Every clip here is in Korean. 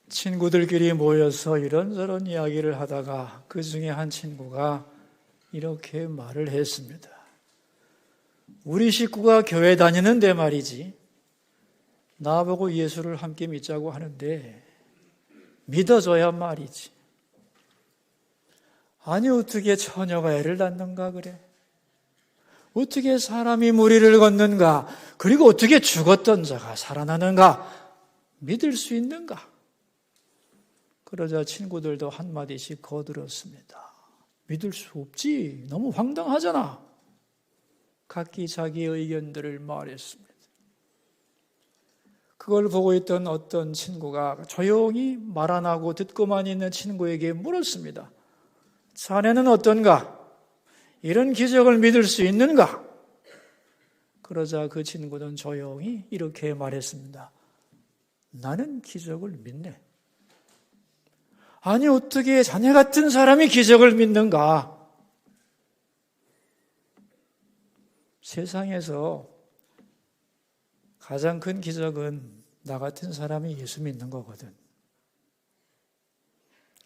친구들끼리 모여서 이런저런 이야기를 하다가 그 중에 한 친구가 이렇게 말을 했습니다. 우리 식구가 교회 다니는데 말이지, 나보고 예수를 함께 믿자고 하는데 믿어줘야 말이지. 아니 어떻게 처녀가 애를 낳는가 그래? 어떻게 사람이 무리를 걷는가? 그리고 어떻게 죽었던 자가 살아나는가? 믿을 수 있는가? 그러자 친구들도 한마디씩 거들었습니다. 믿을 수 없지. 너무 황당하잖아. 각기 자기의 의견들을 말했습니다. 그걸 보고 있던 어떤 친구가 조용히 말 안 하고 듣고만 있는 친구에게 물었습니다. 자네는 어떤가? 이런 기적을 믿을 수 있는가? 그러자 그 친구는 조용히 이렇게 말했습니다. 나는 기적을 믿네. 아니 어떻게 자네 같은 사람이 기적을 믿는가? 세상에서 가장 큰 기적은 나 같은 사람이 예수 믿는 거거든.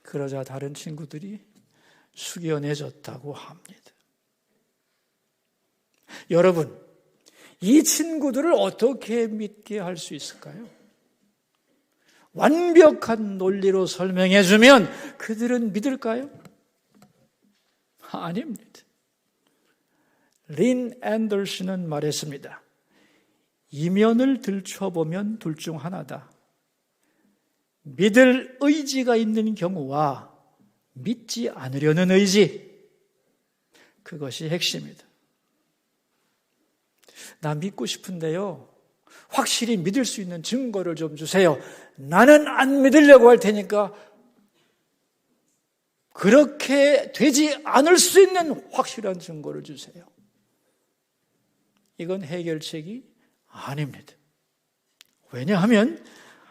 그러자 다른 친구들이 숙연해졌다고 합니다. 여러분, 이 친구들을 어떻게 믿게 할 수 있을까요? 완벽한 논리로 설명해 주면 그들은 믿을까요? 아닙니다. 린 앤더슨은 말했습니다. 이면을 들춰보면 둘 중 하나다. 믿을 의지가 있는 경우와 믿지 않으려는 의지, 그것이 핵심이다. 나 믿고 싶은데요, 확실히 믿을 수 있는 증거를 좀 주세요. 나는 안 믿으려고 할 테니까 그렇게 되지 않을 수 있는 확실한 증거를 주세요. 이건 해결책이 아닙니다. 왜냐하면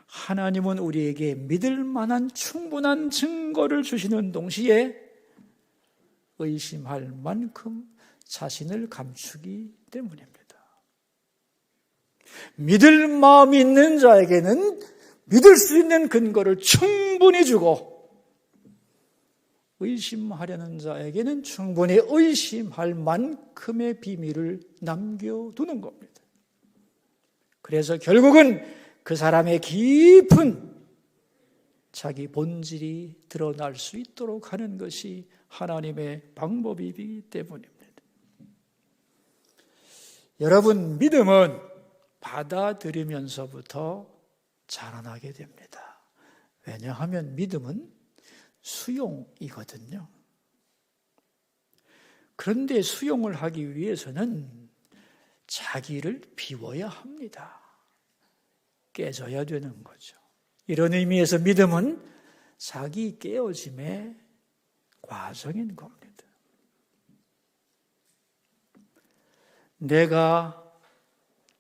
하나님은 우리에게 믿을 만한 충분한 증거를 주시는 동시에 의심할 만큼 자신을 감추기 때문입니다. 믿을 마음이 있는 자에게는 믿을 수 있는 근거를 충분히 주고 의심하려는 자에게는 충분히 의심할 만큼의 비밀을 남겨두는 겁니다. 그래서 결국은 그 사람의 깊은 자기 본질이 드러날 수 있도록 하는 것이 하나님의 방법이기 때문입니다. 여러분, 믿음은 받아들이면서부터 자라나게 됩니다. 왜냐하면 믿음은 수용이거든요. 그런데 수용을 하기 위해서는 자기를 비워야 합니다. 깨져야 되는 거죠. 이런 의미에서 믿음은 자기 깨어짐의 과정인 겁니다. 내가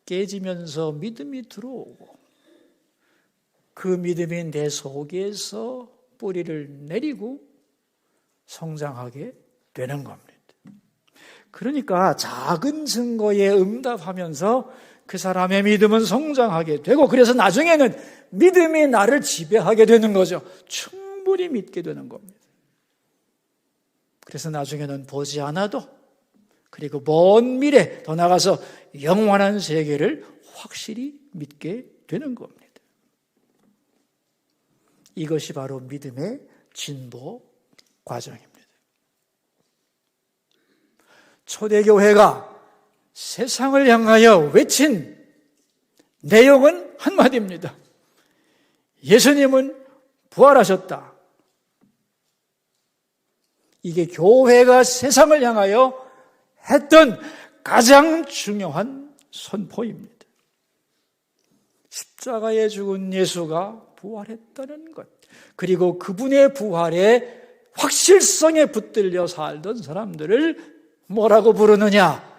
깨지면서 믿음이 들어오고 그 믿음이 내 속에서 뿌리를 내리고 성장하게 되는 겁니다. 그러니까 작은 증거에 응답하면서 그 사람의 믿음은 성장하게 되고 그래서 나중에는 믿음이 나를 지배하게 되는 거죠. 충분히 믿게 되는 겁니다. 그래서 나중에는 보지 않아도 그리고 먼 미래 더 나가서 영원한 세계를 확실히 믿게 되는 겁니다. 이것이 바로 믿음의 진보 과정입니다. 초대교회가 세상을 향하여 외친 내용은 한마디입니다. 예수님은 부활하셨다. 이게 교회가 세상을 향하여 했던 가장 중요한 선포입니다. 십자가에 죽은 예수가 부활했다는 것, 그리고 그분의 부활의 확실성에 붙들려 살던 사람들을 뭐라고 부르느냐?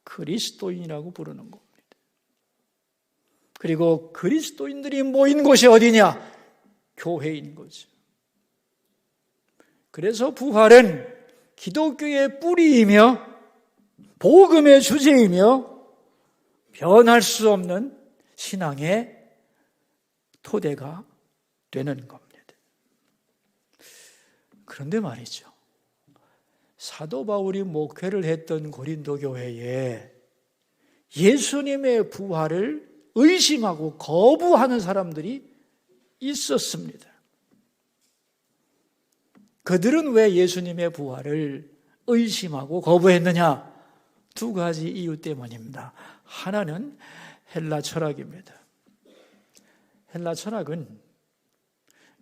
그리스도인이라고 부르는 겁니다. 그리고 그리스도인들이 모인 곳이 어디냐? 교회인 거죠. 그래서 부활은 기독교의 뿌리이며 복음의 주제이며 변할 수 없는 신앙의 토대가 되는 겁니다. 그런데 말이죠. 사도 바울이 목회를 했던 고린도 교회에 예수님의 부활을 의심하고 거부하는 사람들이 있었습니다. 그들은 왜 예수님의 부활을 의심하고 거부했느냐? 두 가지 이유 때문입니다. 하나는 헬라 철학입니다. 헬라 철학은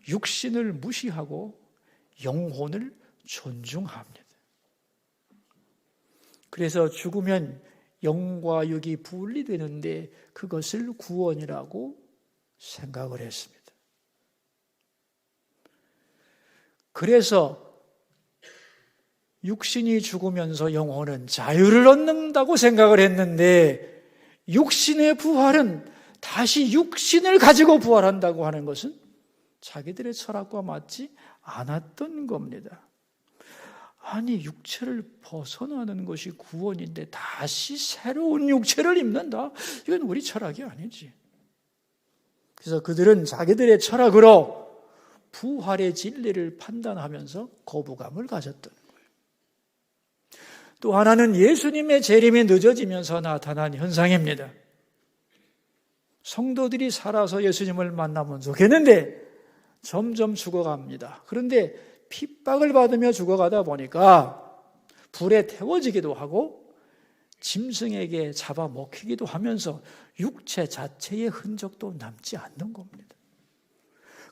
육신을 무시하고 영혼을 존중합니다. 그래서 죽으면 영과 육이 분리되는데 그것을 구원이라고 생각을 했습니다. 그래서 육신이 죽으면서 영혼은 자유를 얻는다고 생각을 했는데 육신의 부활은 다시 육신을 가지고 부활한다고 하는 것은 자기들의 철학과 맞지 않았던 겁니다. 아니, 육체를 벗어나는 것이 구원인데 다시 새로운 육체를 입는다? 이건 우리 철학이 아니지. 그래서 그들은 자기들의 철학으로 부활의 진리를 판단하면서 거부감을 가졌던 거예요. 또 하나는 예수님의 재림이 늦어지면서 나타난 현상입니다. 성도들이 살아서 예수님을 만나면 좋겠는데 점점 죽어갑니다. 그런데 핍박을 받으며 죽어가다 보니까 불에 태워지기도 하고 짐승에게 잡아먹히기도 하면서 육체 자체의 흔적도 남지 않는 겁니다.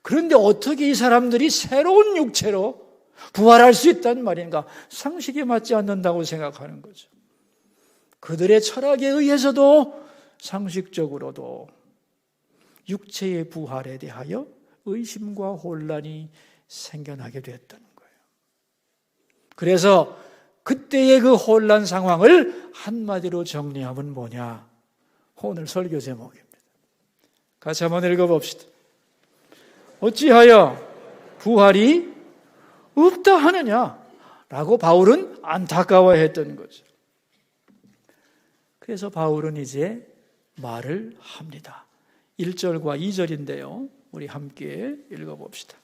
그런데 어떻게 이 사람들이 새로운 육체로 부활할 수 있단 말인가? 상식에 맞지 않는다고 생각하는 거죠. 그들의 철학에 의해서도 상식적으로도 육체의 부활에 대하여 의심과 혼란이 생겨나게 됐던 거예요. 그래서 그때의 그 혼란 상황을 한마디로 정리하면 뭐냐? 오늘 설교 제목입니다. 같이 한번 읽어봅시다. 어찌하여 부활이 없다 하느냐라고 바울은 안타까워했던 거죠. 그래서 바울은 이제 말을 합니다. 1절과 2절인데요. 우리 함께 읽어봅시다.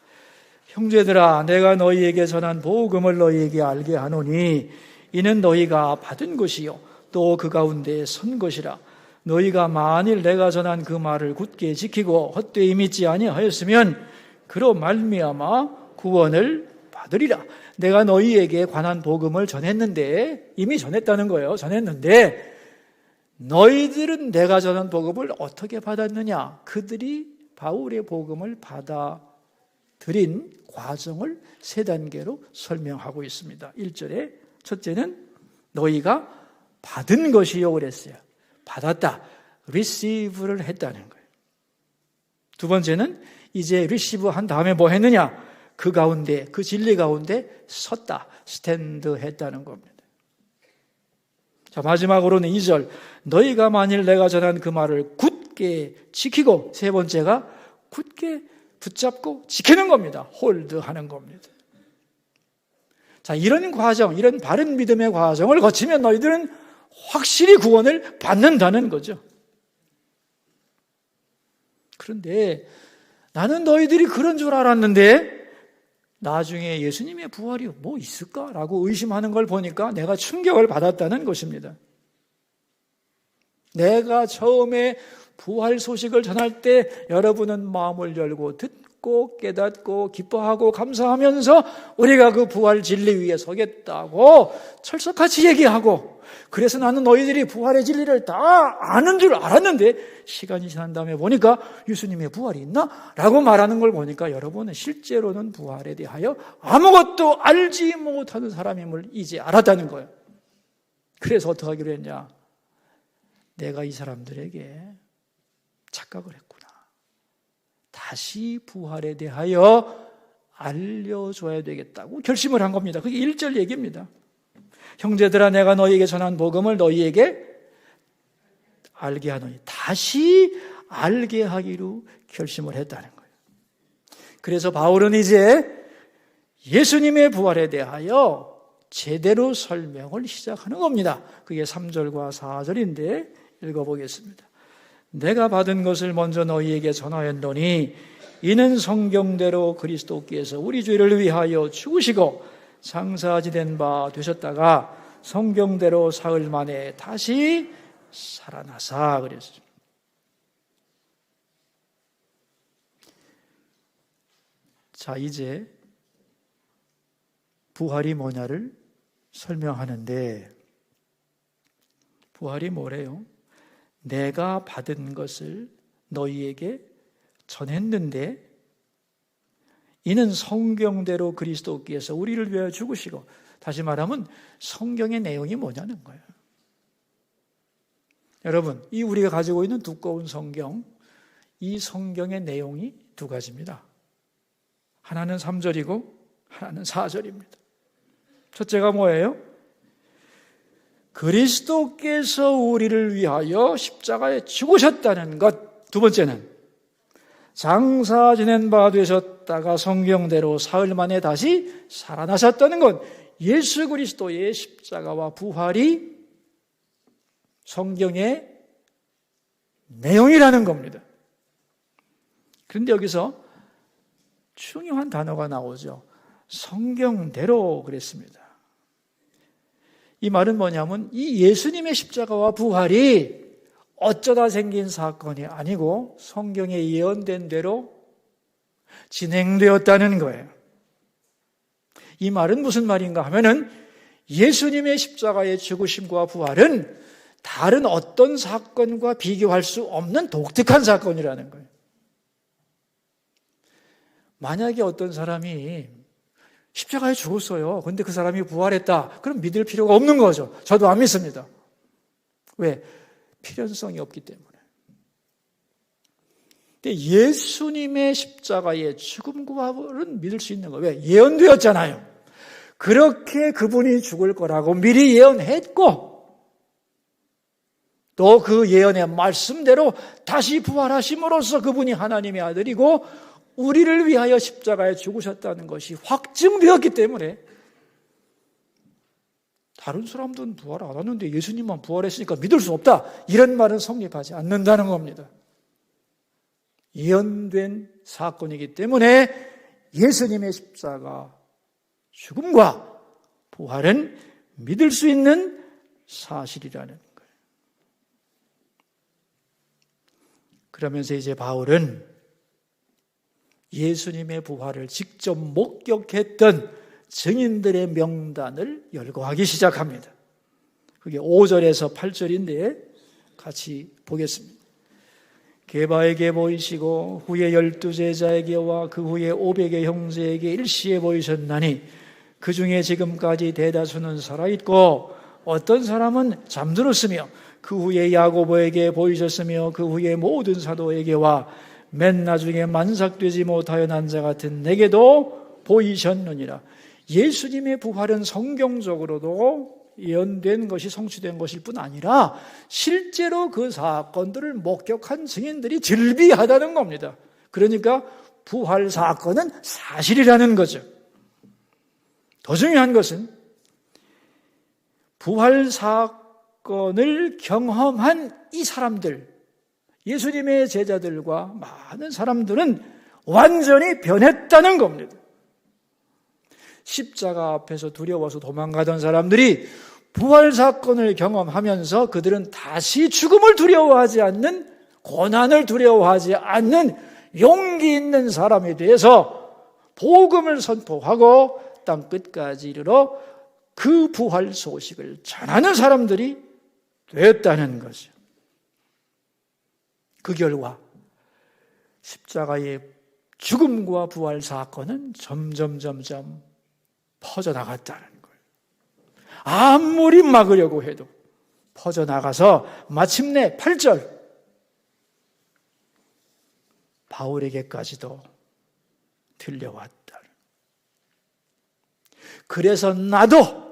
형제들아, 내가 너희에게 전한 복음을 너희에게 알게 하노니 이는 너희가 받은 것이요 또 그 가운데 선 것이라. 너희가 만일 내가 전한 그 말을 굳게 지키고 헛되이 믿지 아니하였으면 그로 말미암아 구원을 받으리라. 내가 너희에게 관한 복음을 전했는데, 이미 전했다는 거예요. 전했는데 너희들은 내가 전한 복음을 어떻게 받았느냐? 그들이 바울의 복음을 받아들인 과정을 세 단계로 설명하고 있습니다. 1절에 첫째는 너희가 받은 것이요 그랬어요. 받았다. receive를 했다는 거예요. 두 번째는 이제 receive 한 다음에 뭐 했느냐? 그 가운데, 그 진리 가운데 섰다. stand 했다는 겁니다. 자, 마지막으로는 2절. 너희가 만일 내가 전한 그 말을 굳게 지키고, 세 번째가 굳게 붙잡고 지키는 겁니다. hold 하는 겁니다. 자, 이런 과정, 이런 바른 믿음의 과정을 거치면 너희들은 확실히 구원을 받는다는 거죠. 그런데 나는 너희들이 그런 줄 알았는데 나중에 예수님의 부활이 뭐 있을까라고 의심하는 걸 보니까 내가 충격을 받았다는 것입니다. 내가 처음에 부활 소식을 전할 때 여러분은 마음을 열고 듣고 깨닫고 기뻐하고 감사하면서 우리가 그 부활 진리 위에 서겠다고 철석같이 얘기하고, 그래서 나는 너희들이 부활의 진리를 다 아는 줄 알았는데 시간이 지난 다음에 보니까 예수님의 부활이 있나? 라고 말하는 걸 보니까 여러분은 실제로는 부활에 대하여 아무것도 알지 못하는 사람임을 이제 알았다는 거예요. 그래서 어떻게 하기로 했냐? 내가 이 사람들에게 착각을 했구나. 다시 부활에 대하여 알려줘야 되겠다고 결심을 한 겁니다. 그게 1절 얘기입니다. 형제들아, 내가 너희에게 전한 복음을 너희에게 알게 하노니, 다시 알게 하기로 결심을 했다는 거예요. 그래서 바울은 이제 예수님의 부활에 대하여 제대로 설명을 시작하는 겁니다. 그게 3절과 4절인데 읽어보겠습니다. 내가 받은 것을 먼저 너희에게 전하였노니 이는 성경대로 그리스도께서 우리 죄를 위하여 죽으시고 장사지된 바 되셨다가 성경대로 사흘 만에 다시 살아나사 그랬어요. 자, 이제 부활이 뭐냐를 설명하는데, 부활이 뭐래요? 내가 받은 것을 너희에게 전했는데 이는 성경대로 그리스도께서 우리를 위하여 죽으시고, 다시 말하면 성경의 내용이 뭐냐는 거예요. 여러분, 이 우리가 가지고 있는 두꺼운 성경, 이 성경의 내용이 두 가지입니다. 하나는 3절이고 하나는 4절입니다. 첫째가 뭐예요? 그리스도께서 우리를 위하여 십자가에 죽으셨다는 것. 두 번째는 장사 지낸 바 되셨다가 성경대로 사흘 만에 다시 살아나셨다는 것. 예수 그리스도의 십자가와 부활이 성경의 내용이라는 겁니다. 그런데 여기서 중요한 단어가 나오죠. 성경대로 그랬습니다. 이 말은 뭐냐면 이 예수님의 십자가와 부활이 어쩌다 생긴 사건이 아니고 성경에 예언된 대로 진행되었다는 거예요. 이 말은 무슨 말인가 하면은 예수님의 십자가의 죽으심과 부활은 다른 어떤 사건과 비교할 수 없는 독특한 사건이라는 거예요. 만약에 어떤 사람이 십자가에 죽었어요. 그런데 그 사람이 부활했다. 그럼 믿을 필요가 없는 거죠. 저도 안 믿습니다. 왜? 필연성이 없기 때문에. 근데 예수님의 십자가의 죽음과 부활은 믿을 수 있는 거예요. 왜? 예언되었잖아요. 그렇게 그분이 죽을 거라고 미리 예언했고, 또 그 예언의 말씀대로 다시 부활하심으로써 그분이 하나님의 아들이고 우리를 위하여 십자가에 죽으셨다는 것이 확증되었기 때문에 다른 사람들은 부활 안 하는데 예수님만 부활했으니까 믿을 수 없다. 이런 말은 성립하지 않는다는 겁니다. 예언된 사건이기 때문에 예수님의 십자가 죽음과 부활은 믿을 수 있는 사실이라는 거예요. 그러면서 이제 바울은 예수님의 부활을 직접 목격했던 증인들의 명단을 열거하기 시작합니다. 그게 5절에서 8절인데 같이 보겠습니다. 게바에게 보이시고 후에 12제자에게와 그 후에 500의 형제에게 일시에 보이셨나니 그 중에 지금까지 대다수는 살아있고 어떤 사람은 잠들었으며 그 후에 야고보에게 보이셨으며 그 후에 모든 사도에게와 맨 나중에 만삭되지 못하여 난 자 같은 내게도 보이셨느니라. 예수님의 부활은 성경적으로도 예언된 것이 성취된 것일 뿐 아니라 실제로 그 사건들을 목격한 증인들이 즐비하다는 겁니다. 그러니까 부활 사건은 사실이라는 거죠. 더 중요한 것은 부활 사건을 경험한 이 사람들, 예수님의 제자들과 많은 사람들은 완전히 변했다는 겁니다. 십자가 앞에서 두려워서 도망가던 사람들이 부활 사건을 경험하면서 그들은 다시 죽음을 두려워하지 않는, 고난을 두려워하지 않는 용기 있는 사람이 되어서 복음을 선포하고 땅 끝까지 이르러 그 부활 소식을 전하는 사람들이 되었다는 거죠. 그 결과 십자가의 죽음과 부활 사건은 점점 퍼져나갔다는 거예요. 아무리 막으려고 해도 퍼져나가서 마침내 8절 바울에게까지도 들려왔다. 그래서 나도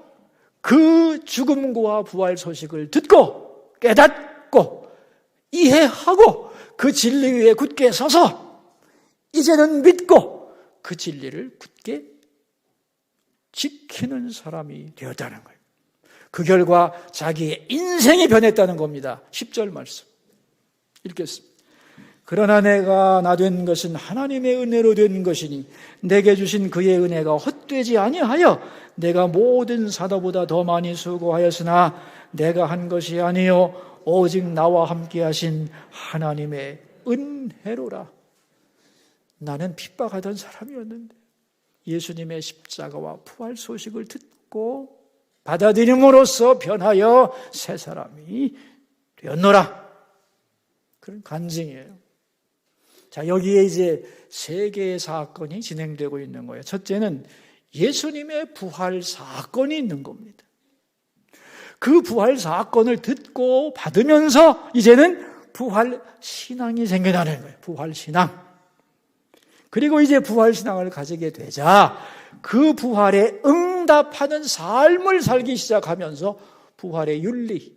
그 죽음과 부활 소식을 듣고 깨닫고 이해하고 그 진리 위에 굳게 서서 이제는 믿고 그 진리를 굳게 지키는 사람이 되었다는 거예요. 그 결과 자기의 인생이 변했다는 겁니다. 10절 말씀 읽겠습니다. 그러나 내가 나 된 것은 하나님의 은혜로 된 것이니 내게 주신 그의 은혜가 헛되지 아니하여 내가 모든 사도보다 더 많이 수고하였으나 내가 한 것이 아니요 오직 나와 함께 하신 하나님의 은혜로라. 나는 핍박하던 사람이었는데 예수님의 십자가와 부활 소식을 듣고 받아들임으로써 변하여 새 사람이 되었노라. 그런 간증이에요. 자, 여기에 이제 세 개의 사건이 진행되고 있는 거예요. 첫째는 예수님의 부활 사건이 있는 겁니다. 그 부활 사건을 듣고 받으면서 이제는 부활 신앙이 생겨나는 거예요. 부활 신앙. 그리고 이제 부활 신앙을 가지게 되자 그 부활에 응답하는 삶을 살기 시작하면서 부활의 윤리,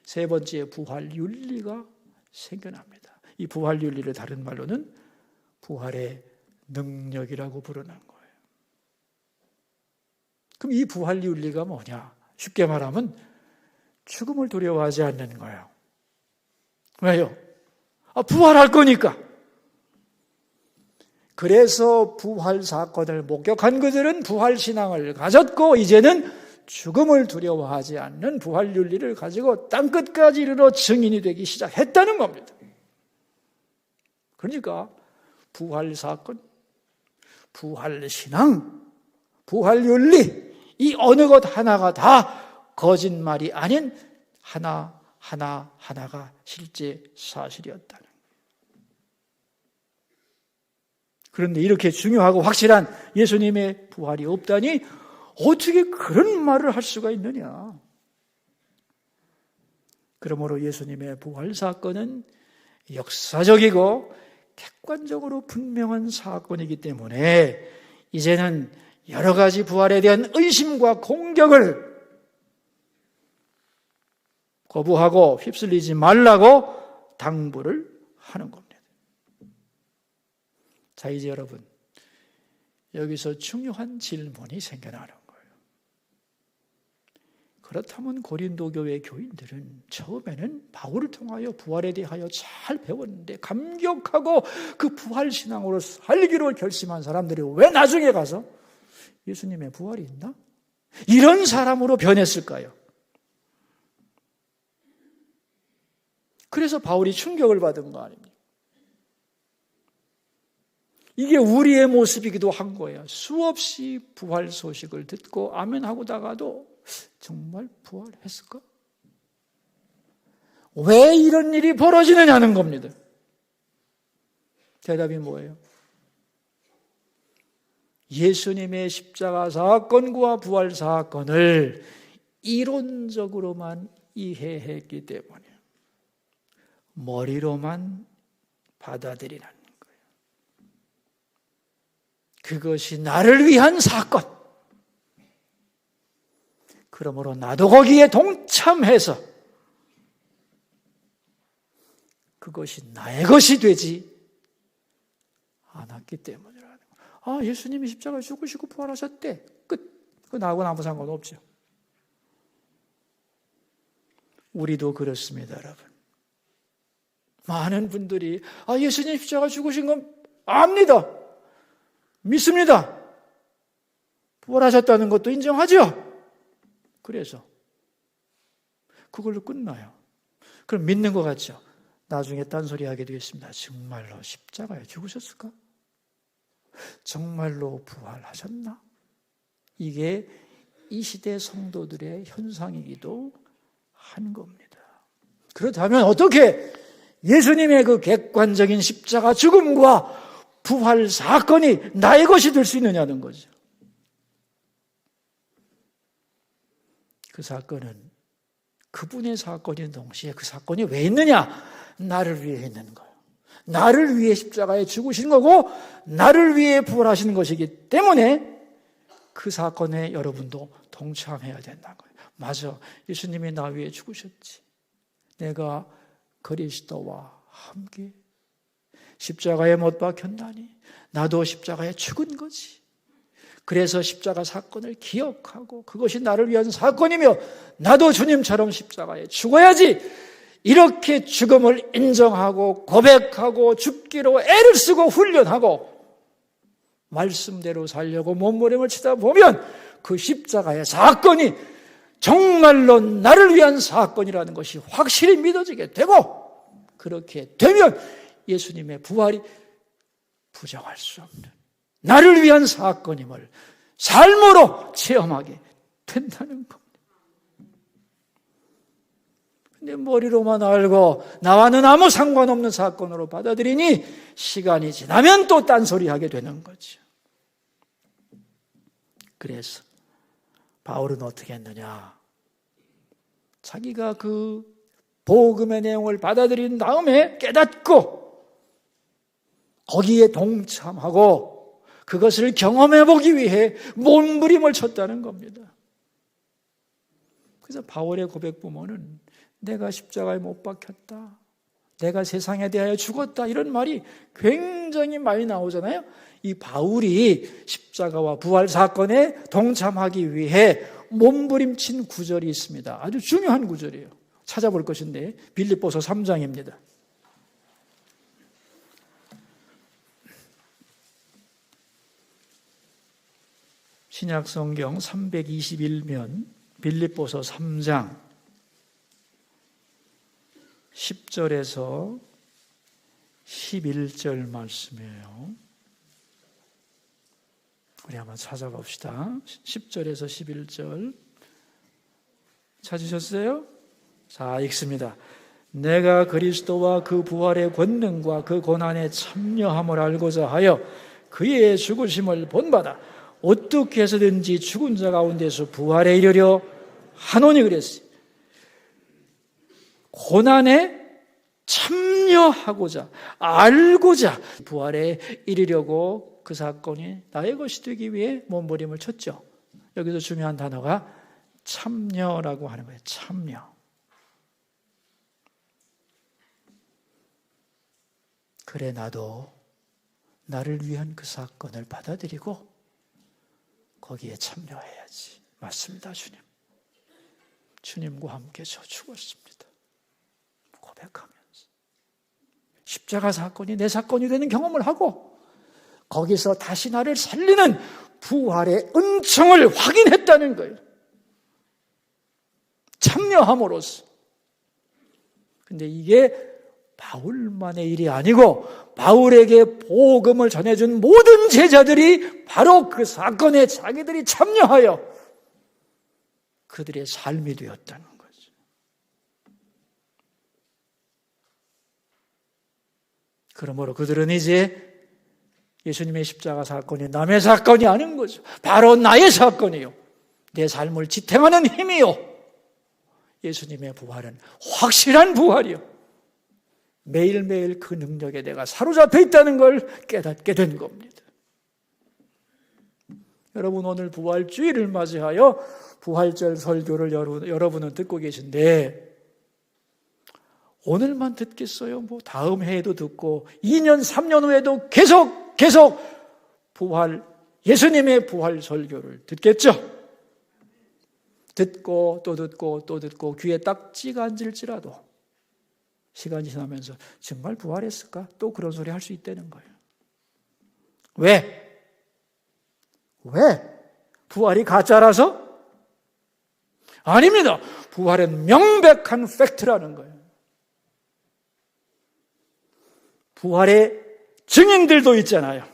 세 번째 부활 윤리가 생겨납니다. 이 부활 윤리를 다른 말로는 부활의 능력이라고 부르는 거예요. 그럼 이 부활 윤리가 뭐냐? 쉽게 말하면 죽음을 두려워하지 않는 거예요. 왜요? 부활할 거니까. 그래서 부활 사건을 목격한 그들은 부활 신앙을 가졌고 이제는 죽음을 두려워하지 않는 부활 윤리를 가지고 땅끝까지 이르러 증인이 되기 시작했다는 겁니다. 그러니까 부활 사건, 부활 신앙, 부활 윤리 이 어느 것 하나가 다 거짓말이 아닌 하나가 실제 사실이었다는 거예요. 그런데 이렇게 중요하고 확실한 예수님의 부활이 없다니 어떻게 그런 말을 할 수가 있느냐? 그러므로 예수님의 부활 사건은 역사적이고 객관적으로 분명한 사건이기 때문에 이제는 여러 가지 부활에 대한 의심과 공격을 거부하고 휩쓸리지 말라고 당부를 하는 겁니다. 자, 이제 여러분, 여기서 중요한 질문이 생겨나는 거예요. 그렇다면 고린도 교회 교인들은 처음에는 바울을 통하여 부활에 대하여 잘 배웠는데 감격하고 그 부활 신앙으로 살기로 결심한 사람들이 왜 나중에 가서 예수님의 부활이 있나? 이런 사람으로 변했을까요? 그래서 바울이 충격을 받은 거 아닙니까? 이게 우리의 모습이기도 한 거예요. 수없이 부활 소식을 듣고 아멘 하고다가도 정말 부활했을까? 왜 이런 일이 벌어지느냐는 겁니다. 대답이 뭐예요? 예수님의 십자가 사건과 부활 사건을 이론적으로만 이해했기 때문에 머리로만 받아들이는 거예요. 그것이 나를 위한 사건. 그러므로 나도 거기에 동참해서 그것이 나의 것이 되지 않았기 때문이라는 거예요. 예수님이 십자가에 죽으시고 부활하셨대. 끝. 그 나하고는 아무 상관없죠. 우리도 그렇습니다, 여러분. 많은 분들이 예수님 십자가 죽으신 건 압니다. 믿습니다. 부활하셨다는 것도 인정하죠. 그래서 그걸로 끝나요. 그럼 믿는 것 같죠? 나중에 딴소리 하게 되겠습니다. 정말로 십자가에 죽으셨을까? 정말로 부활하셨나? 이게 이 시대 성도들의 현상이기도 한 겁니다. 그렇다면 어떻게 예수님의 그 객관적인 십자가 죽음과 부활 사건이 나의 것이 될 수 있느냐는 거죠. 그 사건은 그분의 사건인 동시에 그 사건이 왜 있느냐? 나를 위해 있는 거예요. 나를 위해 십자가에 죽으신 거고 나를 위해 부활하시는 것이기 때문에 그 사건에 여러분도 동참해야 된다는 거예요. 맞아. 예수님이 나 위해 죽으셨지. 내가 그리스도와 함께 십자가에 못 박혔나니 나도 십자가에 죽은 거지. 그래서 십자가 사건을 기억하고 그것이 나를 위한 사건이며 나도 주님처럼 십자가에 죽어야지. 이렇게 죽음을 인정하고 고백하고 죽기로 애를 쓰고 훈련하고 말씀대로 살려고 몸부림을 치다 보면 그 십자가의 사건이 정말로 나를 위한 사건이라는 것이 확실히 믿어지게 되고, 그렇게 되면 예수님의 부활이 부정할 수 없는 나를 위한 사건임을 삶으로 체험하게 된다는 겁니다. 근데 머리로만 알고 나와는 아무 상관없는 사건으로 받아들이니 시간이 지나면 또 딴소리하게 되는 거죠. 그래서 바울은 어떻게 했느냐? 자기가 그 복음의 내용을 받아들인 다음에 깨닫고 거기에 동참하고 그것을 경험해 보기 위해 몸부림을 쳤다는 겁니다. 그래서 바울의 고백 보면은 내가 십자가에 못 박혔다, 내가 세상에 대하여 죽었다, 이런 말이 굉장히 많이 나오잖아요. 이 바울이 십자가와 부활 사건에 동참하기 위해 몸부림친 구절이 있습니다. 아주 중요한 구절이에요. 찾아볼 것인데 빌립보서 3장입니다. 신약성경 321면 빌립보서 3장 10절에서 11절 말씀이에요. 우리 한번 찾아봅시다. 10절에서 11절 찾으셨어요? 자, 읽습니다. 내가 그리스도와 그 부활의 권능과 그 고난에 참여함을 알고자 하여 그의 죽으심을 본받아 어떻게 해서든지 죽은 자 가운데서 부활에 이르려 하노니 그랬어요. 고난에 참여하고자, 알고자 부활에 이르려고 그 사건이 나의 것이 되기 위해 몸부림을 쳤죠. 여기서 중요한 단어가 참여라고 하는 거예요. 참여. 그래, 나도 나를 위한 그 사건을 받아들이고 거기에 참여해야지. 맞습니다, 주님. 주님과 함께 저 죽었습니다. 고백하면서 십자가 사건이 내 사건이 되는 경험을 하고 거기서 다시 나를 살리는 부활의 은총을 확인했다는 거예요. 참여함으로써. 근데 이게 바울만의 일이 아니고 바울에게 복음을 전해준 모든 제자들이 바로 그 사건에 자기들이 참여하여 그들의 삶이 되었다는 거죠. 그러므로 그들은 이제 예수님의 십자가 사건이 남의 사건이 아닌 거죠. 바로 나의 사건이요, 내 삶을 지탱하는 힘이요, 예수님의 부활은 확실한 부활이요, 매일매일 그 능력에 내가 사로잡혀 있다는 걸 깨닫게 된 겁니다. 여러분, 오늘 부활주의를 맞이하여 부활절 설교를 여러분은 듣고 계신데 오늘만 듣겠어요? 뭐 다음 해에도 듣고 2년, 3년 후에도 계속 부활, 예수님의 부활 설교를 듣겠죠? 듣고 또 듣고 또 듣고 귀에 딱지가 앉을지라도 시간이 지나면서 정말 부활했을까? 또 그런 소리 할 수 있다는 거예요. 왜? 부활이 가짜라서? 아닙니다. 부활은 명백한 팩트라는 거예요. 부활의 증인들도 있잖아요.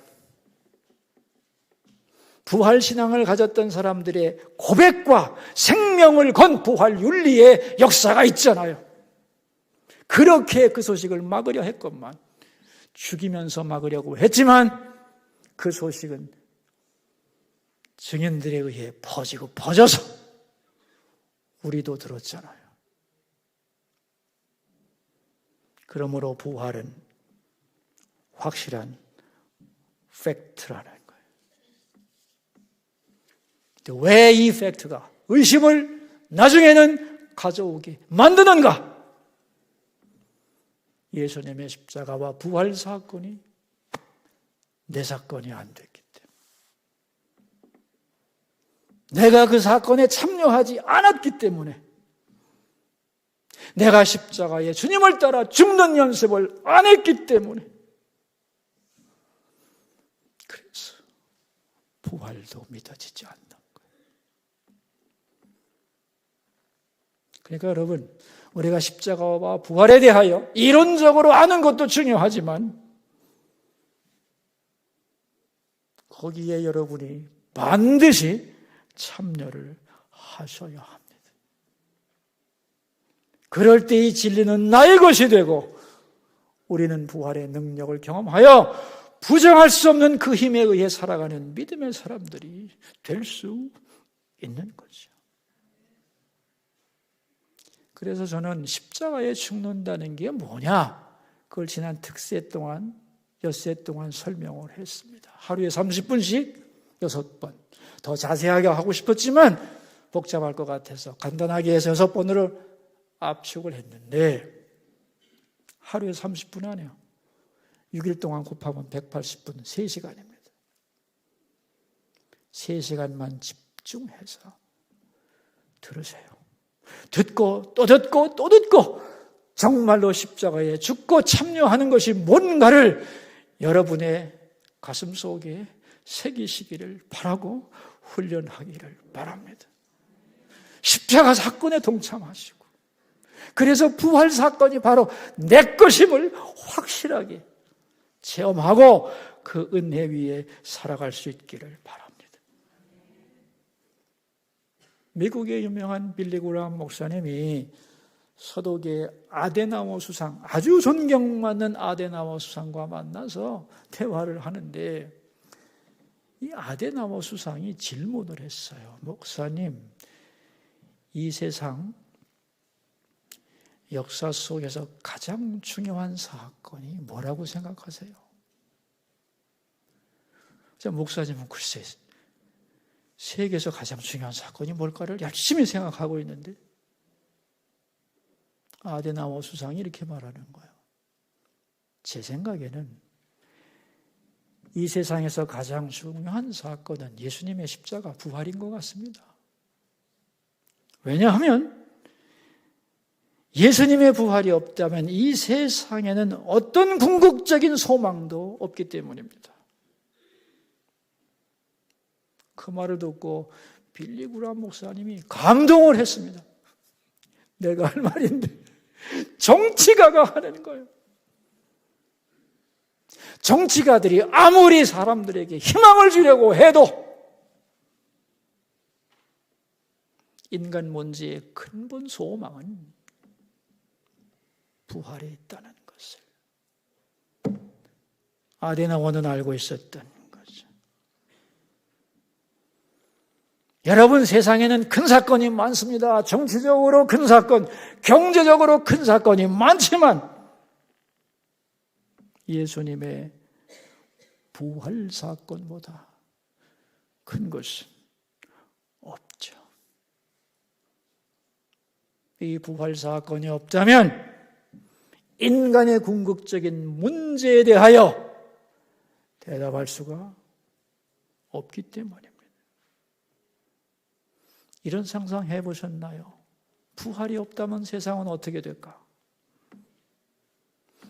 부활신앙을 가졌던 사람들의 고백과 생명을 건 부활 윤리의 역사가 있잖아요. 그렇게 그 소식을 막으려 했건만, 죽이면서 막으려고 했지만 그 소식은 증인들에 의해 퍼지고 퍼져서 우리도 들었잖아요. 그러므로 부활은 확실한 팩트라는 거예요. 왜 이 팩트가 의심을 나중에는 가져오게 만드는가? 예수님의 십자가와 부활 사건이 내 사건이 안 됐기 때문에, 내가 그 사건에 참여하지 않았기 때문에, 내가 십자가에 주님을 따라 죽는 연습을 안 했기 때문에, 그래서 부활도 믿어지지 않는 거예요. 그러니까 여러분, 우리가 십자가와 부활에 대하여 이론적으로 아는 것도 중요하지만 거기에 여러분이 반드시 참여를 하셔야 합니다. 그럴 때 이 진리는 나의 것이 되고 우리는 부활의 능력을 경험하여 부정할 수 없는 그 힘에 의해 살아가는 믿음의 사람들이 될 수 있는 거죠. 그래서 저는 십자가에 죽는다는 게 뭐냐? 그걸 지난 특세 동안, 엿새 동안 설명을 했습니다. 하루에 30분씩 6번. 더 자세하게 하고 싶었지만 복잡할 것 같아서 간단하게 해서 6번으로 압축을 했는데, 하루에 30분 하네요. 6일 동안 곱하면 180분, 3시간입니다. 3시간만 집중해서 들으세요. 듣고 또 듣고 또 듣고 정말로 십자가에 죽고 참여하는 것이 뭔가를 여러분의 가슴 속에 새기시기를 바라고 훈련하기를 바랍니다. 십자가 사건에 동참하시고, 그래서 부활 사건이 바로 내 것임을 확실하게 체험하고 그 은혜 위에 살아갈 수 있기를 바랍니다. 미국의 유명한 빌리 그라함 목사님이 서독의 아데나워 수상, 아주 존경받는 아데나워 수상과 만나서 대화를 하는데, 이 아데나워 수상이 질문을 했어요. 목사님, 이 세상 역사 속에서 가장 중요한 사건이 뭐라고 생각하세요? 목사님은 글쎄, 세계에서 가장 중요한 사건이 뭘까를 열심히 생각하고 있는데, 아데나워 수상이 이렇게 말하는 거예요. 제 생각에는 이 세상에서 가장 중요한 사건은 예수님의 십자가 부활인 것 같습니다. 왜냐하면 예수님의 부활이 없다면 이 세상에는 어떤 궁극적인 소망도 없기 때문입니다. 그 말을 듣고 빌리 그라함 목사님이 감동을 했습니다. 내가 할 말인데 정치가가 하는 거예요. 정치가들이 아무리 사람들에게 희망을 주려고 해도 인간 문제의 근본 소망은 부활에 있다는 것을 아데나워는 알고 있었던 거죠. 여러분, 세상에는 큰 사건이 많습니다. 정치적으로 큰 사건, 경제적으로 큰 사건이 많지만 예수님의 부활 사건보다 큰 것은 없죠. 이 부활 사건이 없다면 인간의 궁극적인 문제에 대하여 대답할 수가 없기 때문입니다. 이런 상상 해보셨나요? 부활이 없다면 세상은 어떻게 될까?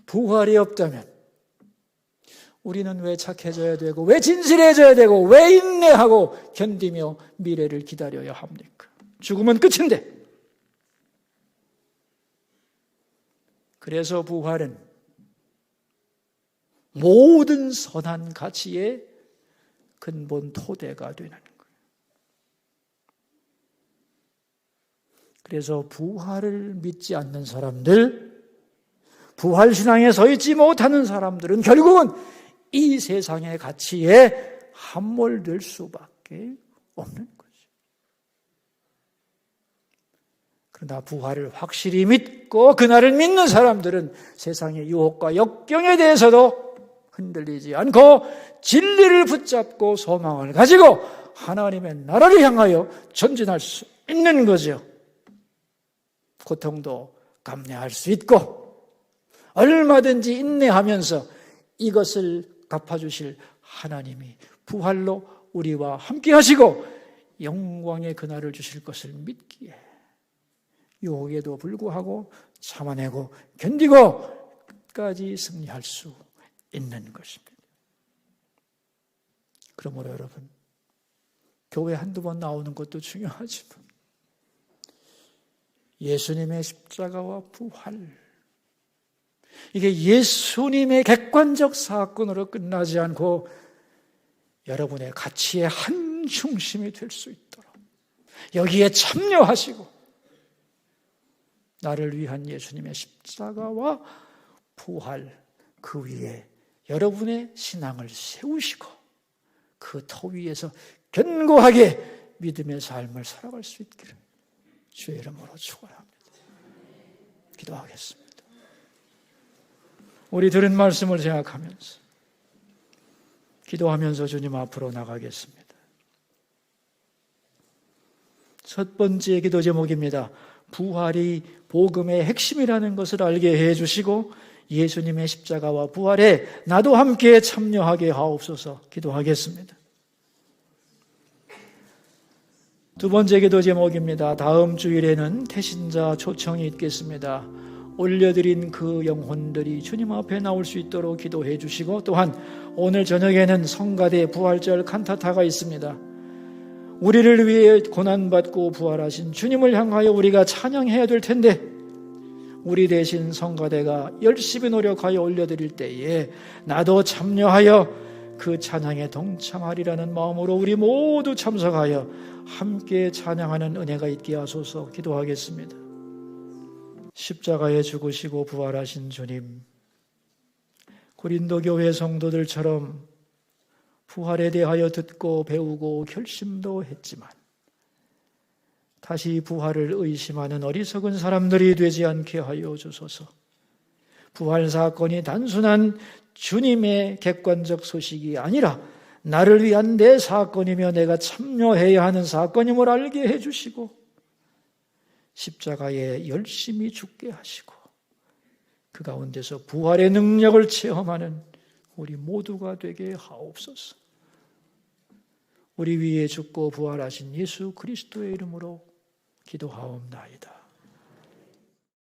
부활이 없다면 우리는 왜 착해져야 되고, 왜 진실해져야 되고, 왜 인내하고 견디며 미래를 기다려야 합니까? 죽으면 끝인데. 그래서 부활은 모든 선한 가치의 근본 토대가 되는 거예요. 그래서 부활을 믿지 않는 사람들, 부활신앙에 서 있지 못하는 사람들은 결국은 이 세상의 가치에 함몰될 수밖에 없는 거죠. 그러나 부활을 확실히 믿고 그날을 믿는 사람들은 세상의 유혹과 역경에 대해서도 흔들리지 않고 진리를 붙잡고 소망을 가지고 하나님의 나라를 향하여 전진할 수 있는 거죠. 고통도 감내할 수 있고 얼마든지 인내하면서 이것을 갚아주실 하나님이 부활로 우리와 함께 하시고 영광의 그날을 주실 것을 믿기에 유혹에도 불구하고 참아내고 견디고 끝까지 승리할 수 있는 것입니다. 그러므로 여러분, 교회 한두 번 나오는 것도 중요하지만 예수님의 십자가와 부활, 이게 예수님의 객관적 사건으로 끝나지 않고 여러분의 가치의 한 중심이 될 수 있도록 여기에 참여하시고 나를 위한 예수님의 십자가와 부활, 그 위에 여러분의 신앙을 세우시고 그 터 위에서 견고하게 믿음의 삶을 살아갈 수 있기를 주의 이름으로 축원합니다. 기도하겠습니다. 우리 들은 말씀을 생각하면서 기도하면서 주님 앞으로 나가겠습니다. 첫 번째 기도 제목입니다. 부활이 복음의 핵심이라는 것을 알게 해주시고 예수님의 십자가와 부활에 나도 함께 참여하게 하옵소서. 기도하겠습니다. 두 번째 기도 제목입니다. 다음 주일에는 태신자 초청이 있겠습니다. 올려드린 그 영혼들이 주님 앞에 나올 수 있도록 기도해 주시고, 또한 오늘 저녁에는 성가대 부활절 칸타타가 있습니다. 우리를 위해 고난받고 부활하신 주님을 향하여 우리가 찬양해야 될 텐데 우리 대신 성가대가 열심히 노력하여 올려드릴 때에 나도 참여하여 그 찬양에 동참하리라는 마음으로 우리 모두 참석하여 함께 찬양하는 은혜가 있게 하소서. 기도하겠습니다. 십자가에 죽으시고 부활하신 주님, 고린도 교회 성도들처럼 부활에 대하여 듣고 배우고 결심도 했지만 다시 부활을 의심하는 어리석은 사람들이 되지 않게 하여 주소서. 부활 사건이 단순한 주님의 객관적 소식이 아니라 나를 위한 내 사건이며 내가 참여해야 하는 사건임을 알게 해주시고 십자가에 열심히 죽게 하시고 그 가운데서 부활의 능력을 체험하는 우리 모두가 되게 하옵소서. 우리 위에 죽고 부활하신 예수 그리스도의 이름으로 기도하옵나이다.